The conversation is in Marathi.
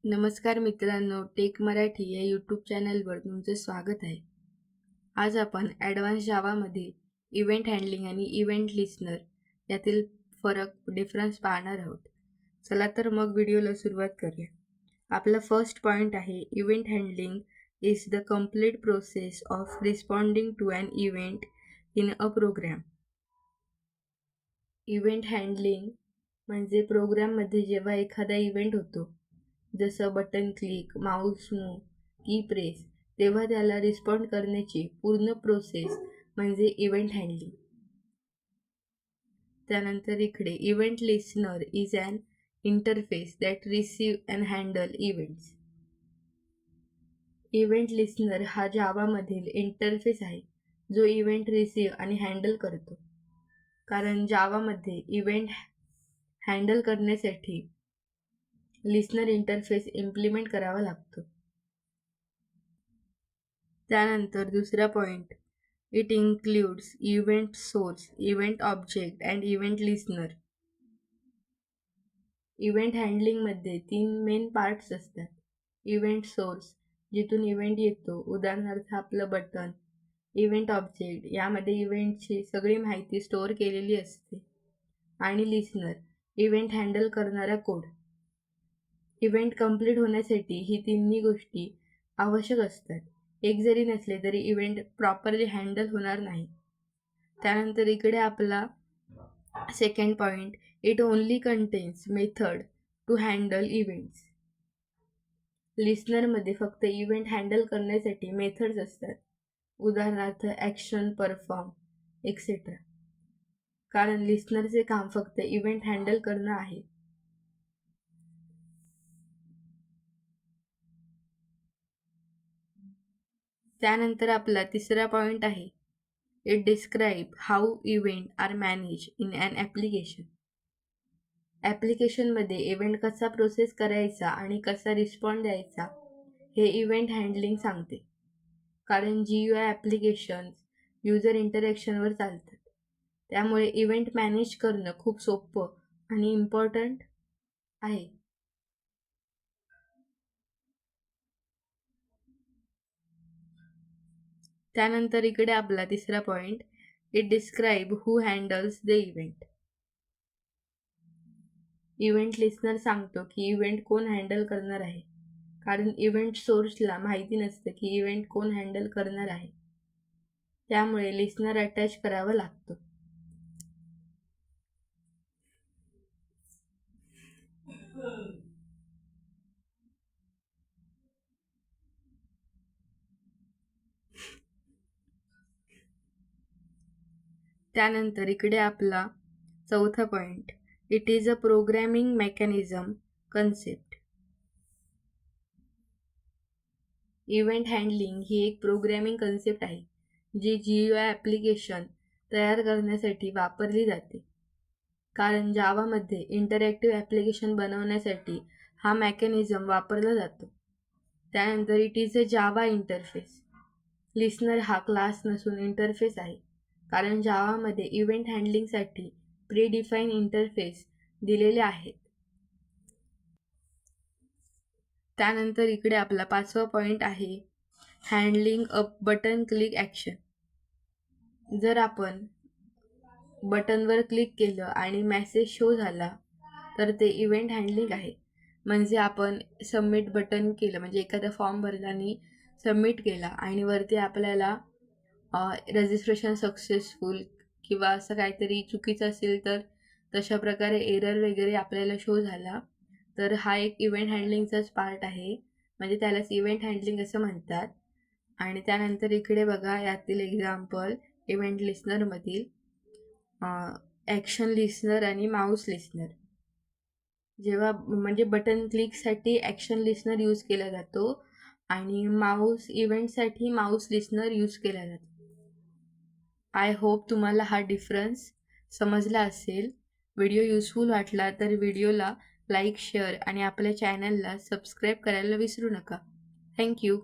नमस्कार मित्रांनो, टेक मराठी या यूट्यूब चॅनलवर तुमचे स्वागत आहे. आज आपण ॲडव्हान्स जावामध्ये इव्हेंट हँडलिंग आणि इव्हेंट लिस्नर यातील डिफरन्स पाहणार आहोत. चला तर मग व्हिडिओला सुरुवात करूया. आपला फर्स्ट पॉईंट आहे, event handling is the complete process of responding to an event in a program. Event handling म्हणजे प्रोग्राममध्ये जेव्हा एखादा इव्हेंट होतो, जसं button click, mouse move, key press, तेव्हा त्याला रिस्पॉन्ड करण्याची पूर्ण प्रोसेस म्हणजे इव्हेंट हँडलिंग. त्यानंतर इकडे event listener is an interface that receive and handle events. Event listener हा जावामधील इंटरफेस आहे जो इव्हेंट रिसीव्ह आणि हँडल करतो. कारण जावामध्ये इव्हेंट हँडल करण्यासाठी लिस्नर इंटरफेस इम्प्लिमेंट करावा लागतो. त्यानंतर दुसरा point, it includes event source, event object and event listener. Event हँडलिंगमध्ये 3 मेन पार्ट्स असतात. इव्हेंट सोर्स, जिथून इव्हेंट येतो, उदाहरणार्थ आपलं बटन. इव्हेंट ऑब्जेक्ट, यामध्ये इव्हेंटची सगळी माहिती स्टोअर केलेली असते. आणि लिस्नर, इव्हेंट हँडल करणारा कोड. इव्हेंट कंप्लीट होण्यासाठी ही तिन्ही गोष्टी आवश्यक असतात. एक जरी नसले तरी इव्हेंट प्रॉपरली हँडल होणार नाही. त्यानंतर इकडे आपला second point, it only contains method to handle events. लिस्नरमध्ये फक्त इव्हेंट हँडल करण्यासाठी मेथड्स असतात, उदाहरणार्थ ॲक्शन, परफॉर्म एक्सेट्रा. कारण लिस्नरचे काम फक्त इव्हेंट हँडल करणं आहे. त्यानंतर आपला तिसरा पॉईंट आहे, it describe how event are manage in an application. ॲप्लिकेशनमध्ये इव्हेंट कसा प्रोसेस करायचा आणि कसा रिस्पॉन्ड द्यायचा हे इव्हेंट हँडलिंग सांगते. कारण GUI ॲप्लिकेशन्स युजर इंटरॅक्शनवर चालतात, त्यामुळे इव्हेंट मॅनेज करणं खूप सोपं आणि इम्पॉर्टंट आहे. त्यानंतर इकडे आपला तिसरा point, it describe who handles the event. Event listener सांगतो की इव्हेंट कोण हँडल करणार आहे. कारण इव्हेंट सोर्सला माहिती नसतं की इव्हेंट कोण हँडल करणार आहे, त्यामुळे लिस्नर अटॅच करावा लागतो. त्यानंतर इकडे आपला चौथा point, it is a programming mechanism concept. Event handling ही एक प्रोग्रॅमिंग कन्सेप्ट आहे जी GUI ॲप्लिकेशन तयार करण्यासाठी वापरली जाते. कारण जावामध्ये इंटरॅक्टिव्ह ॲप्लिकेशन बनवण्यासाठी हा मेकॅनिझम वापरला जातो. त्यानंतर it is a Java interface. Listener हा क्लास नसून इंटरफेस आहे, कारण जावामध्ये इव्हेंट हँडलिंगसाठी प्रीडिफाईन इंटरफेस दिलेले आहेत. त्यानंतर इकडे आपला पाचवा पॉईंट आहे, handling a button click action. जर आपण बटनवर क्लिक केलं आणि मेसेज शो झाला तर ते इव्हेंट हँडलिंग आहे. म्हणजे आपण सबमिट बटन केलं, म्हणजे एखादा फॉर्म भरला आणि सबमिट केला आणि वरती आपल्याला रजिस्ट्रेशन सक्सेसफुल किंवा असं काहीतरी चुकीचं असेल तर तशा प्रकारे एरर वगैरे आपल्याला शो झाला, तर हा एक इव्हेंट हँडलिंगचाच पार्ट आहे. म्हणजे त्यालाच इव्हेंट हँडलिंग असं म्हणतात. आणि त्यानंतर इकडे बघा, यातील एक्झाम्पल इव्हेंट लिस्नरमधील ॲक्शन लिस्नर आणि माऊस लिस्नर. जेव्हा म्हणजे बटन क्लिकसाठी ॲक्शन लिस्नर यूज केला जातो आणि माऊस इव्हेंटसाठी माऊस लिस्नर यूज केला जातो. आय होप तुम्हाला हा डिफरन्स समजला असेल. व्हिडिओ युजफुल वाटला तर व्हिडिओला लाईक, शेअर आणि आपल्या चॅनलला सबस्क्राईब करायला विसरू नका. थँक्यू.